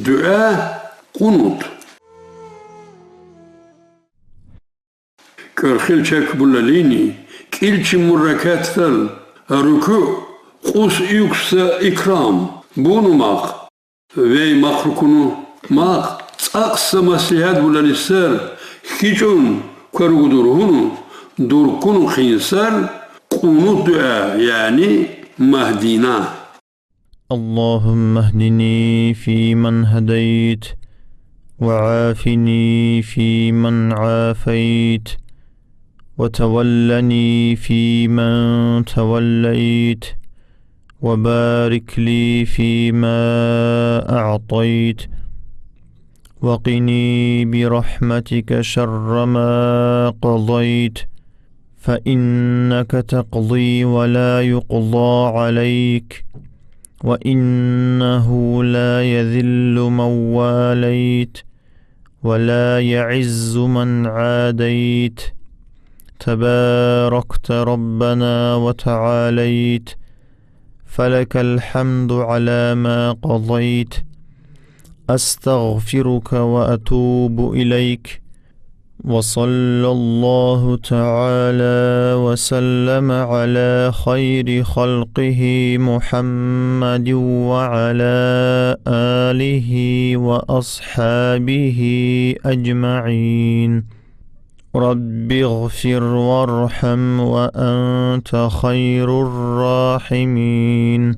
Dua, qunut. Körxilçek bullalini, kilçi murrakatfel, rükû, qus yuksa ikram, bunumaq, vey makrukunu, maq, tsaqsa maslihat bullalisar, hiçun, körgudurhunu, durkunu khinsar, qunut dua, yani mahdina. اللهم اهدني فيمن هديت وعافني فيمن عافيت وتولني فيمن توليت وبارك لي فيما أعطيت وقني برحمتك شر ما قضيت فإنك تقضي ولا يقضى عليك وإنه لا يذل من واليت ولا يعز من عاديت تباركت ربنا وتعاليت فلك الحمد على ما قضيت أستغفرك وأتوب إليك وصلى الله تعالى وسلم على خير خلقه محمد وعلى آله وأصحابه أجمعين رب اغفر وارحم وأنت خير الراحمين.